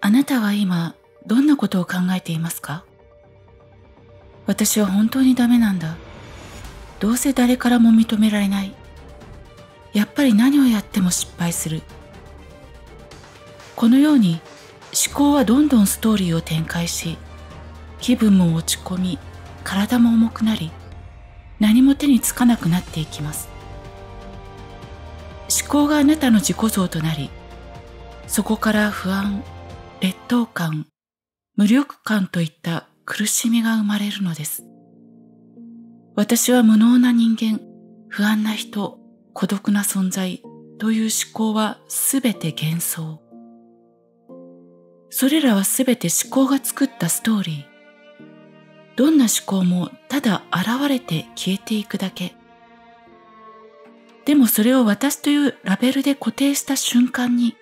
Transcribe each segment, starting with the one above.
あなたは今、どんなことを考えていますか？私は本当にダメなんだ。どうせ誰からも認められない。やっぱり何をやっても失敗する。このように思考はどんどんストーリーを展開し、気分も落ち込み、体も重くなり、何も手につかなくなっていきます。思考があなたの自己像となり、そこから不安、劣等感、無力感といった苦しみが生まれるのです。私は無能な人間、不安な人、孤独な存在という思考はすべて幻想。それらはすべて思考が作ったストーリー。どんな思考もただ現れて消えていくだけ。でもそれを私というラベルで固定した瞬間に、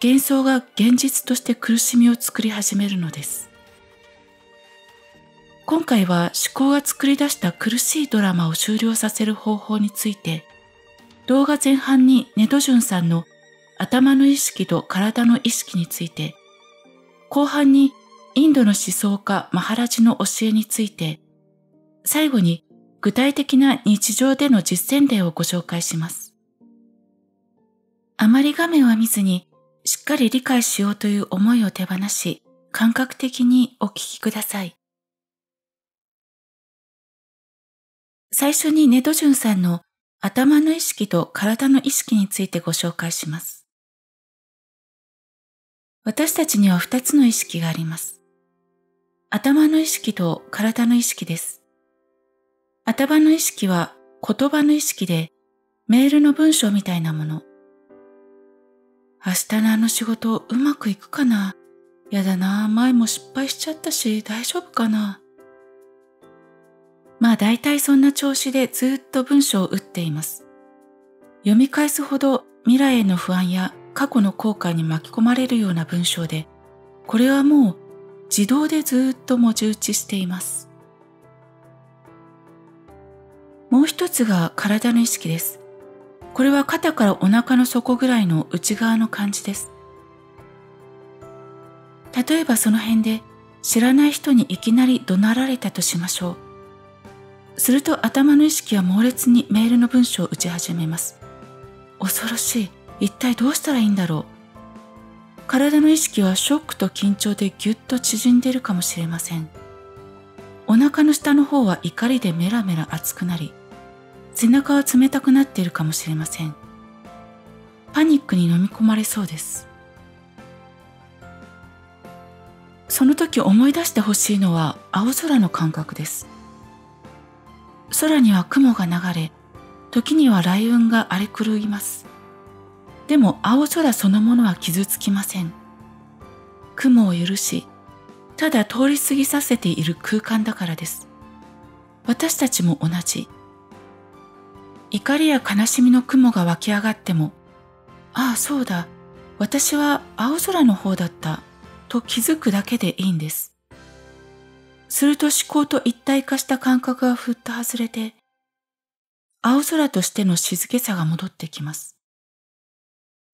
幻想が現実として苦しみを作り始めるのです。今回は思考が作り出した苦しいドラマを終了させる方法について、動画前半にネドジュンさんの頭の意識と体の意識について、後半にインドの思想家マハラジの教えについて、最後に具体的な日常での実践例をご紹介します。あまり画面は見ずにしっかり理解しようという思いを手放し、感覚的にお聞きください。最初にネドジュンさんの頭の意識と体の意識についてご紹介します。私たちには2つの意識があります。頭の意識と体の意識です。頭の意識は言葉の意識で、メールの文章みたいなもの。明日のあの仕事うまくいくかな？やだな、前も失敗しちゃったし大丈夫かな？まあ大体そんな調子でずっと文章を打っています。読み返すほど未来への不安や過去の後悔に巻き込まれるような文章で、これはもう自動でずっと文字打ちしています。もう一つが体の意識です。これは肩からお腹の底ぐらいの内側の感じです。例えばその辺で知らない人にいきなり怒鳴られたとしましょう。すると頭の意識は猛烈にメールの文章を打ち始めます。恐ろしい。一体どうしたらいいんだろう。体の意識はショックと緊張でぎゅっと縮んでいるかもしれません。お腹の下の方は怒りでメラメラ熱くなり、背中は冷たくなっているかもしれません。パニックに飲み込まれそうです。その時思い出してほしいのは青空の感覚です。空には雲が流れ、時には雷雲が荒れ狂います。でも青空そのものは傷つきません。雲を許し、ただ通り過ぎさせている空間だからです。私たちも同じ。怒りや悲しみの雲が湧き上がっても、ああそうだ、私は青空の方だったと気づくだけでいいんです。すると思考と一体化した感覚がふっと外れて、青空としての静けさが戻ってきます。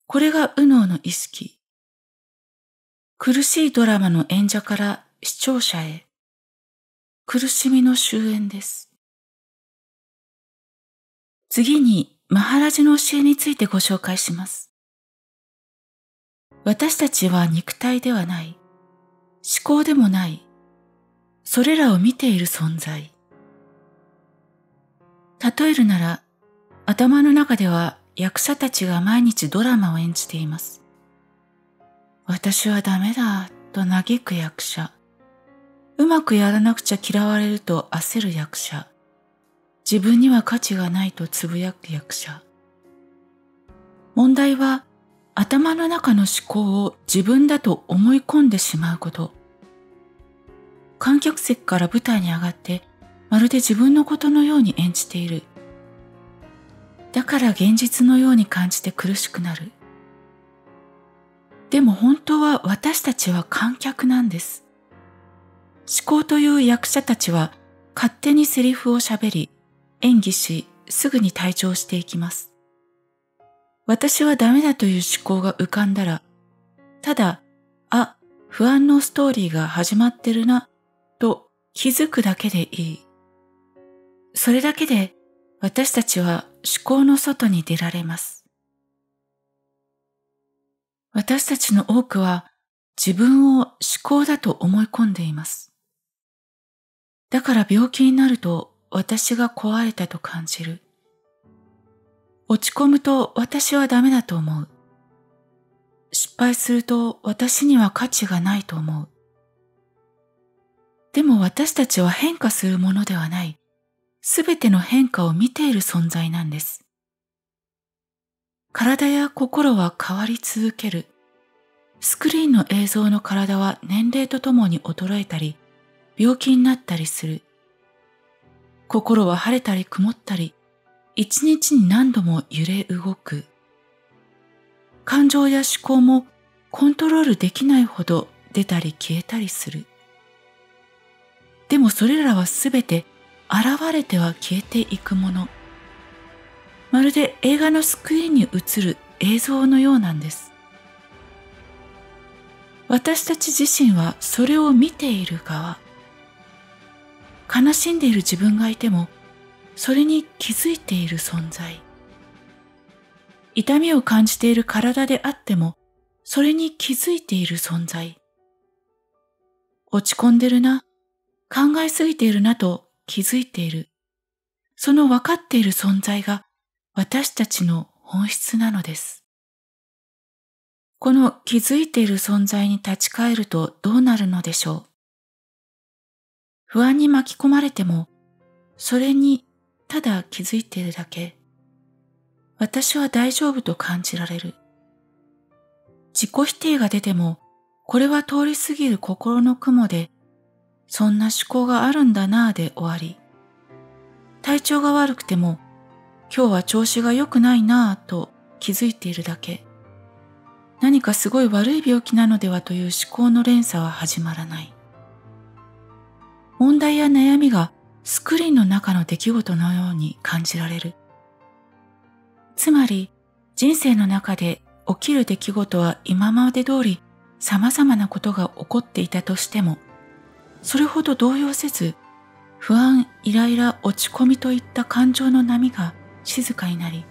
これが右脳の意識。苦しいドラマの演者から視聴者へ、苦しみの終焉です。次にマハラジの教えについてご紹介します。私たちは肉体ではない、思考でもない、それらを見ている存在。例えるなら、頭の中では役者たちが毎日ドラマを演じています。私はダメだと嘆く役者。うまくやらなくちゃ嫌われると焦る役者。自分には価値がないとつぶやく役者。問題は頭の中の思考を自分だと思い込んでしまうこと。観客席から舞台に上がってまるで自分のことのように演じている。だから現実のように感じて苦しくなる。でも本当は私たちは観客なんです。思考という役者たちは勝手にセリフを喋り、演技し、すぐに退場していきます。私はダメだという思考が浮かんだら、ただ、あ、不安のストーリーが始まってるなと気づくだけでいい。それだけで私たちは思考の外に出られます。私たちの多くは自分を思考だと思い込んでいます。だから病気になると私が壊れたと感じる。落ち込むと私はダメだと思う。失敗すると私には価値がないと思う。でも私たちは変化するものではない。すべての変化を見ている存在なんです。体や心は変わり続ける。スクリーンの映像の体は年齢とともに衰えたり、病気になったりする。心は晴れたり曇ったり、一日に何度も揺れ動く。感情や思考もコントロールできないほど出たり消えたりする。でもそれらはすべて現れては消えていくもの。まるで映画のスクリーンに映る映像のようなんです。私たち自身はそれを見ている側。悲しんでいる自分がいても、それに気づいている存在。痛みを感じている体であっても、それに気づいている存在。落ち込んでるな、考えすぎているなと気づいている。その分かっている存在が私たちの本質なのです。この気づいている存在に立ち返るとどうなるのでしょう。不安に巻き込まれても、それにただ気づいているだけ。私は大丈夫と感じられる。自己否定が出ても、これは通り過ぎる心の雲で、そんな思考があるんだなぁで終わり。体調が悪くても、今日は調子が良くないなぁと気づいているだけ。何かすごい悪い病気なのではという思考の連鎖は始まらない。問題や悩みがスクリーンの中の出来事のように感じられる。つまり、人生の中で起きる出来事は今まで通り様々なことが起こっていたとしても、それほど動揺せず、不安、イライラ、落ち込みといった感情の波が静かになり、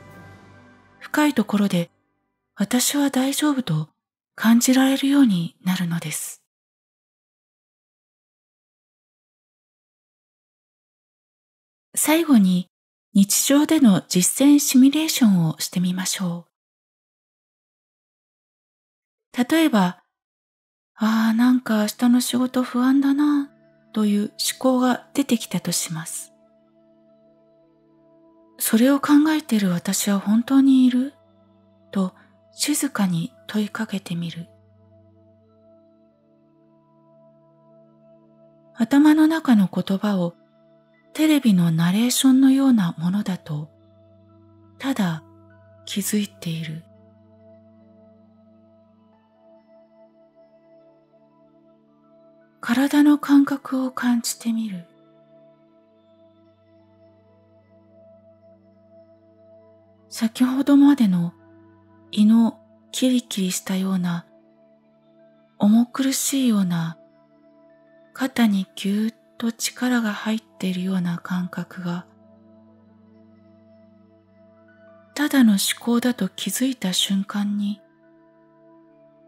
深いところで私は大丈夫と感じられるようになるのです。最後に日常での実践シミュレーションをしてみましょう。例えば、なんか明日の仕事不安だなという思考が出てきたとします。それを考えている私は本当にいると静かに問いかけてみる。頭の中の言葉をテレビのナレーションのようなものだと、ただ気づいている。体の感覚を感じてみる。先ほどまでの胃のキリキリしたような、重苦しいような、肩にぎゅーっと力が入っているような感覚が、ただの思考だと気づいた瞬間に、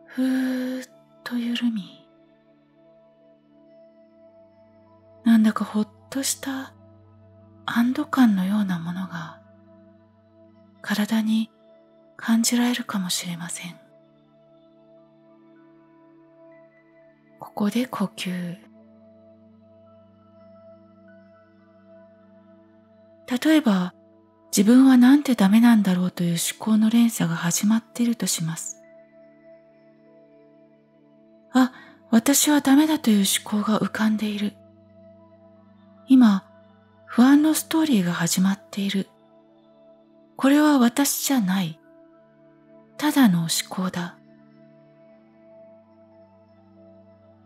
ふーっと緩み、なんだかほっとした安堵感のようなものが体に感じられるかもしれません。ここで呼吸。例えば、自分はなんてダメなんだろうという思考の連鎖が始まっているとします。私はダメだという思考が浮かんでいる。今、不安のストーリーが始まっている。これは私じゃない。ただの思考だ。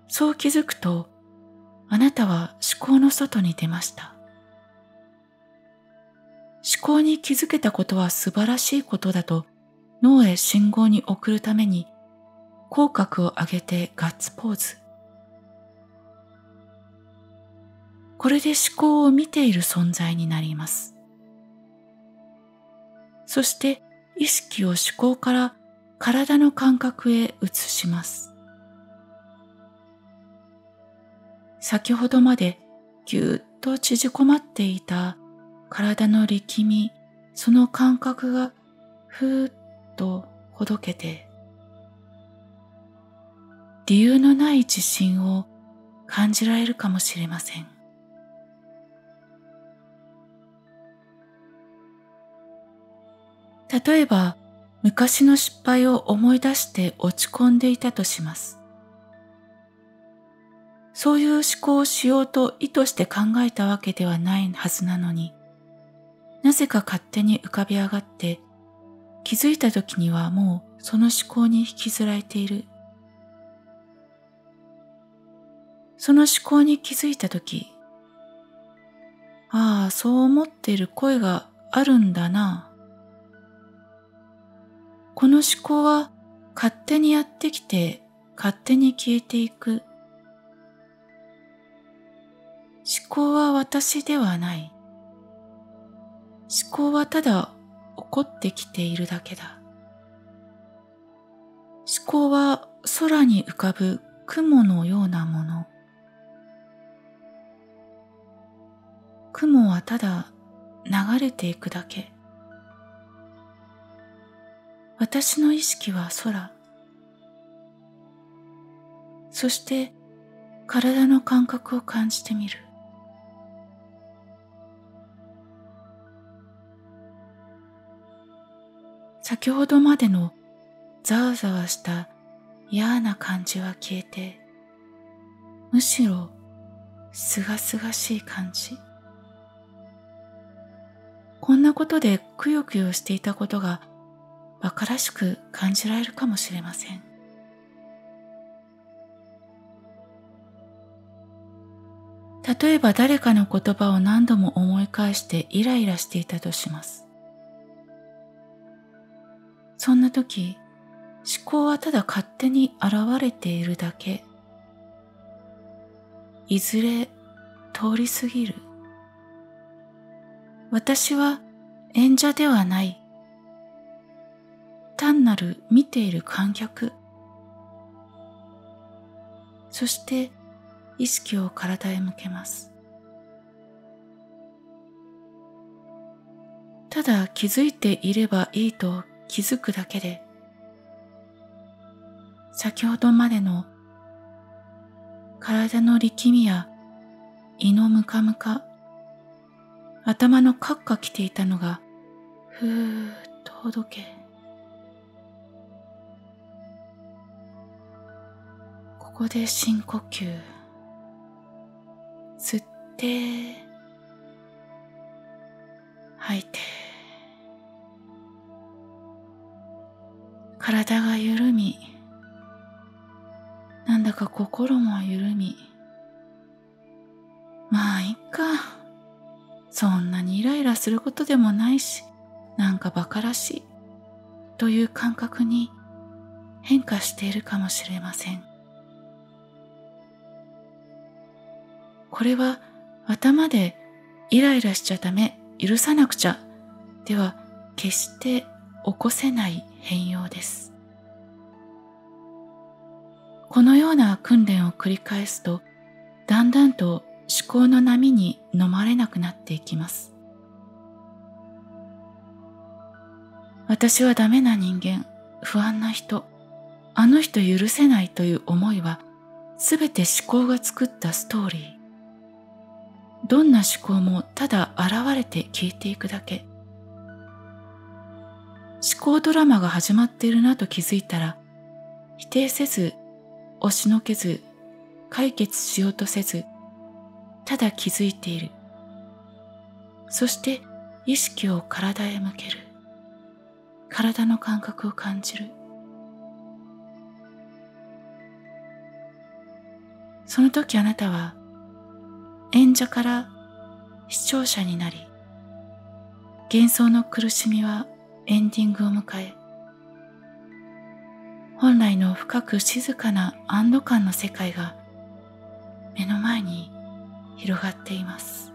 そう気づくと、あなたは思考の外に出ました。思考に気づけたことは素晴らしいことだと脳へ信号に送るために、口角を上げてガッツポーズ。これで思考を見ている存在になります。そして意識を思考から体の感覚へ移します。先ほどまでぎゅーっと縮こまっていた体の力み、その感覚がふーっとほどけて、理由のない自信を感じられるかもしれません。例えば、昔の失敗を思い出して落ち込んでいたとします。そういう思考をしようと意図して考えたわけではないはずなのに、なぜか勝手に浮かび上がって、気づいた時にはもうその思考に引きずられている。その思考に気づいた時、ああ、そう思っている声があるんだな。この思考は勝手にやってきて、勝手に消えていく。思考は私ではない。思考はただ起こってきているだけだ。思考は空に浮かぶ雲のようなもの。雲はただ流れていくだけ。私の意識は空。そして体の感覚を感じてみる。先ほどまでのざわざわした嫌な感じは消えて、むしろすがすがしい感じ。こんなことでくよくよしていたことが馬鹿らしく感じられるかもしれません。例えば誰かの言葉を何度も思い返してイライラしていたとします。そんな時、思考はただ勝手に現れているだけ。いずれ通り過ぎる。私は演者ではない。単なる見ている観客。そして意識を体へ向けます。ただ気づいていればいいと気づくだけで、先ほどまでの体の力みや胃のムカムカ、頭のカッカきていたのがふーっとほどけ、ここで深呼吸。吸って吐いて、体が緩み、なんだか心も緩み、まあいっか、そんなにイライラすることでもないし、なんか馬鹿らしいという感覚に変化しているかもしれません。これは頭でイライラしちゃダメ、許さなくちゃでは決して起こせない変容です。このような訓練を繰り返すと、だんだんと思考の波に飲まれなくなっていきます。私はダメな人間、不安な人、あの人許せないという思いは、すべて思考が作ったストーリー。どんな思考もただ現れて消えていくだけ。思考ドラマが始まっているなと気づいたら、否定せず、押しのけず、解決しようとせず、ただ気づいている。そして意識を体へ向ける。体の感覚を感じる。その時あなたは演者から視聴者になり、幻想の苦しみはエンディングを迎え、本来の深く静かな安堵感の世界が目の前に広がっています。